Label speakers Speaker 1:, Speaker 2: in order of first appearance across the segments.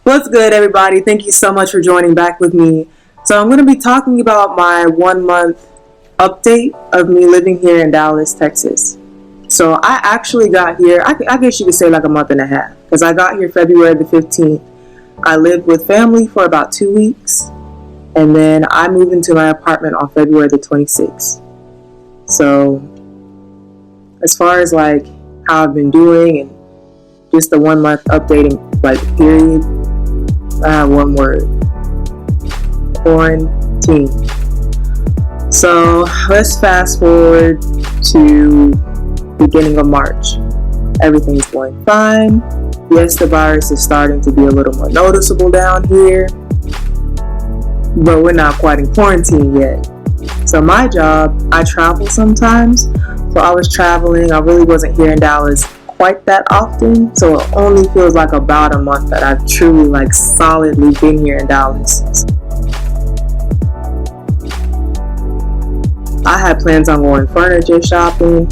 Speaker 1: What's good, everybody? Thank you so much for joining back with me. So, I'm going to be talking about my 1 month update of me living here in Dallas, Texas. So, I actually got here, I guess you could say like a month and a half, because I got here February the 15th. I lived with family for about 2 weeks, and then I moved into my apartment on February the 26th. So, as far as like how I've been doing and just the 1 month updating like period, I have one word: quarantine. So let's fast forward to beginning of March. Everything's going fine. Yes, the virus is starting to be a little more noticeable down here, but we're not quite in quarantine yet. So my job, I travel sometimes. So I was traveling. I really wasn't here in Dallas quite that often. So it only feels like about a month that I've truly like solidly been here in Dallas. I had plans on going furniture shopping.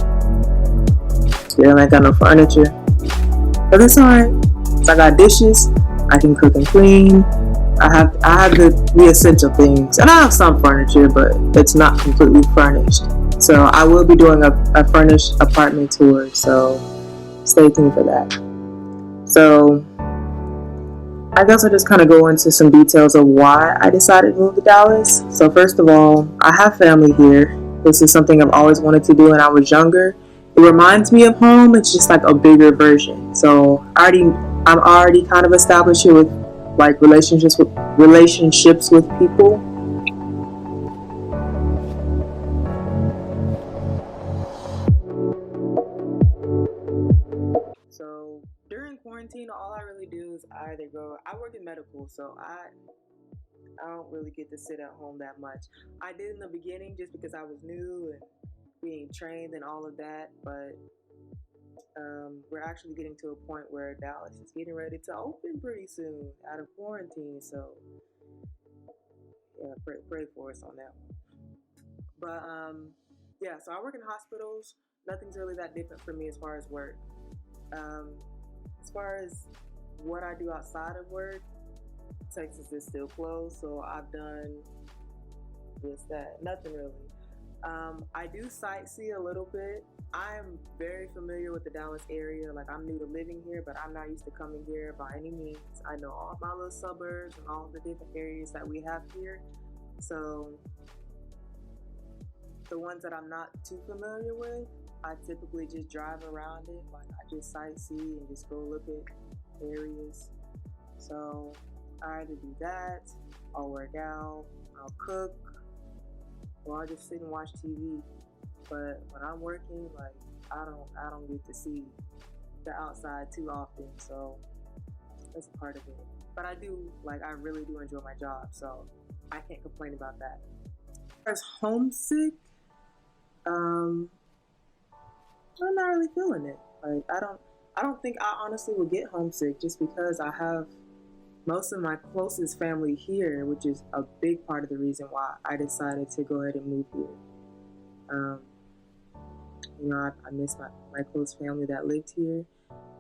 Speaker 1: Still ain't got no furniture, but it's alright. So I got dishes. I can cook and clean. I have the essential things, and I have some furniture, but it's not completely furnished. So I will be doing a furnished apartment tour. So stay tuned for that. So I guess I'll just kind of go into some details of why I decided to move to Dallas. So first of all, I have family here. This is something I've always wanted to do when I was younger. It reminds me of home. It's just like a bigger version. So I'm already kind of established here with like relationships with people. So during quarantine, all I really do is I work in medical, so I don't really get to sit at home that much. I did in the beginning just because I was new and being trained and all of that, but we're actually getting to a point where Dallas is getting ready to open pretty soon out of quarantine. So yeah, pray for us on that one. But yeah, so I work in hospitals. Nothing's really that different for me as far as work. Um, as far as what I do outside of work, Texas is still closed, so I've done just that. Nothing really. I do sightsee a little bit. I'm very familiar with the Dallas area. Like, I'm new to living here, but I'm not used to coming here by any means. I know all my little suburbs and all the different areas that we have here. So the ones that I'm not too familiar with, I typically just drive around it. Like, I just sightsee and just go look at areas. So I either do that, I'll work out, I'll cook, or I'll just sit and watch TV. But when I'm working, like, I don't get to see the outside too often, so that's a part of it. But I really do enjoy my job, so I can't complain about that. As homesick, um, I'm not really feeling it. Like, I don't think I honestly would get homesick just because I have most of my closest family here, which is a big part of the reason why I decided to go ahead and move here. Um, I miss my close family that lived here.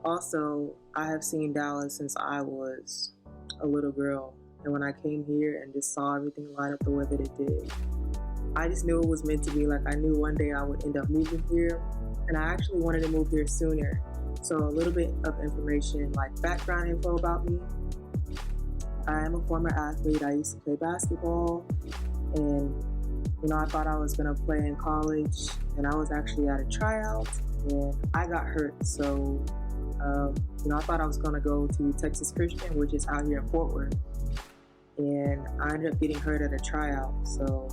Speaker 1: Also, I have seen Dallas since I was a little girl. And when I came here and just saw everything light up the way that it did, I just knew it was meant to be. Like, I knew one day I would end up moving here. And I actually wanted to move here sooner. So a little bit of information, like background info about me. I am a former athlete. I used to play basketball, and I thought I was gonna play in college, and I was actually at a tryout, and I got hurt. So, I thought I was gonna go to Texas Christian, which is out here in Fort Worth, and I ended up getting hurt at a tryout. So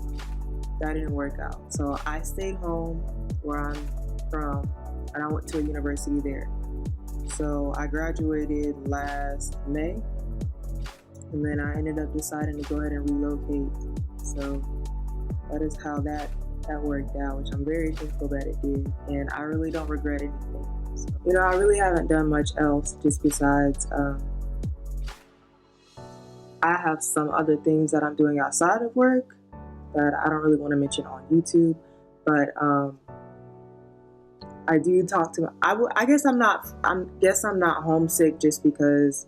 Speaker 1: that didn't work out. So I stayed home where I'm from, and I went to a university there. So I graduated last May. And then I ended up deciding to go ahead and relocate. So that is how that worked out, which I'm very thankful that it did. And I really don't regret anything. So, I really haven't done much else just besides I have some other things that I'm doing outside of work that I don't really want to mention on YouTube. But I do talk to. I guess I'm not homesick just because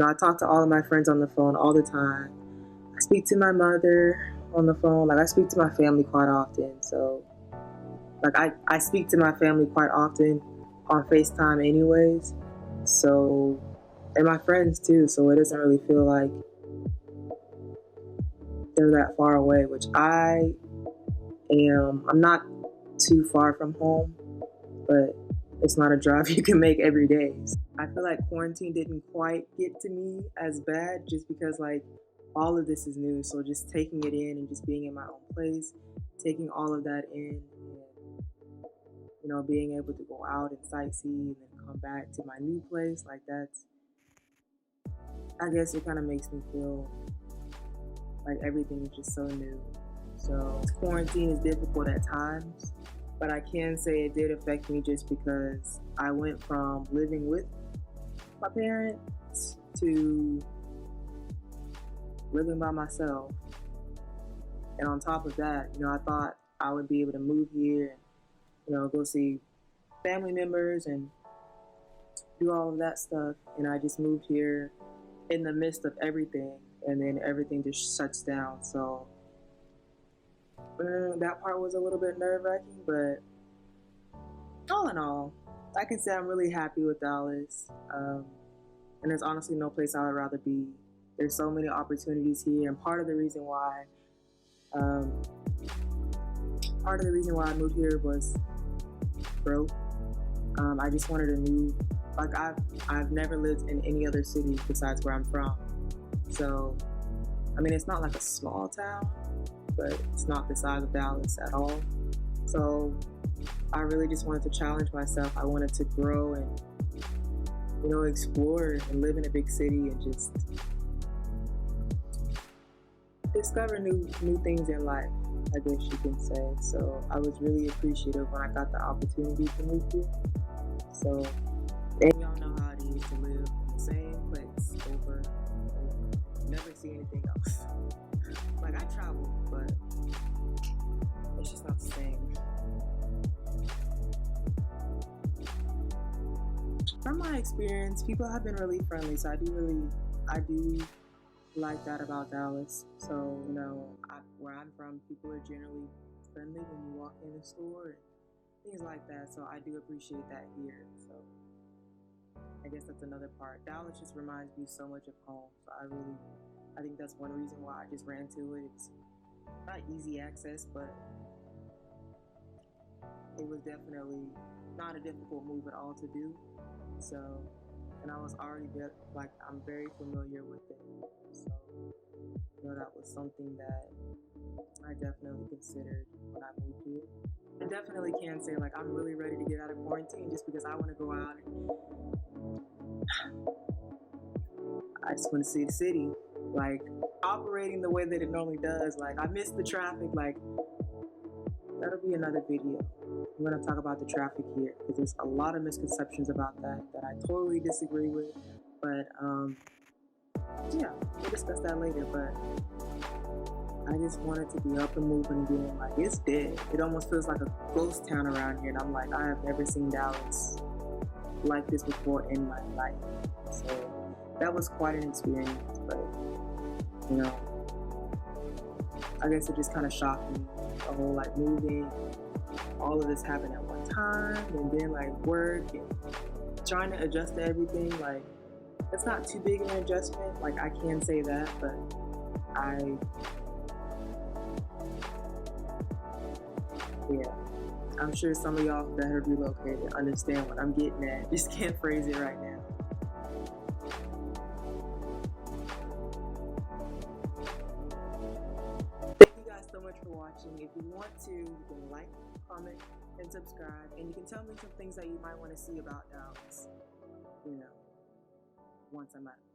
Speaker 1: I talk to all of my friends on the phone all the time. I speak to my mother on the phone. Like, I speak to my family quite often. So, like, I speak to my family quite often on FaceTime anyways. So, and my friends too. So it doesn't really feel like they're that far away, which I'm not too far from home, but it's not a drive you can make every day. I feel like quarantine didn't quite get to me as bad just because, like, all of this is new. So just taking it in and just being in my own place, taking all of that in, and, being able to go out and sightsee and then come back to my new place, like, I guess it kind of makes me feel like everything is just so new. So quarantine is difficult at times, but I can say it did affect me just because I went from living with my parents to living by myself. And on top of that, I thought I would be able to move here and, go see family members and do all of that stuff. And I just moved here in the midst of everything, and then everything just shuts down. So that part was a little bit nerve-wracking, but all in all, I can say I'm really happy with Dallas. And there's honestly no place I would rather be. There's so many opportunities here, and part of the reason why I moved here was growth. I just wanted a new, like, I've never lived in any other city besides where I'm from. So, I mean, it's not like a small town, but it's not the size of Dallas at all. So I really just wanted to challenge myself. I wanted to grow and, explore and live in a big city and just discover new things in life, I guess you can say. So I was really appreciative when I got the opportunity to move here. So, and y'all know how it is to live in the same place over and over. Never see anything else. Like, I travel, but it's just not the same. From my experience, people have been really friendly, so I do like that about Dallas. So, where I'm from, people are generally friendly when you walk in the store and things like that. So I do appreciate that here. So I guess that's another part. Dallas just reminds me so much of home. So I think that's one reason why I just ran to it. It's not easy access, but it was definitely not a difficult move at all to do. So, and I was already I'm very familiar with it. So, that was something that I definitely considered when I moved here. I definitely can say, like, I'm really ready to get out of quarantine just because I want to go out and I just want to see the city, like, operating the way that it normally does. Like, I miss the traffic. Like, that'll be another video. I'm going to talk about the traffic here because there's a lot of misconceptions about that I totally disagree with. But, yeah, we'll discuss that later. But I just wanted to be up and moving again. Like, it's dead. It almost feels like a ghost town around here. And I'm like, I have never seen Dallas like this before in my life. So that was quite an experience. But, I guess it just kind of shocked me. The whole, like, moving, all of this happened at one time, and then, like, work and trying to adjust to everything. Like, it's not too big of an adjustment. Like, I can say that, but I'm sure some of y'all that have relocated understand what I'm getting at. Just can't phrase it right now. Thank you guys so much for watching. If you want to, you can like, comment, and subscribe. And you can tell me some things that you might want to see about Dallas, once I'm out.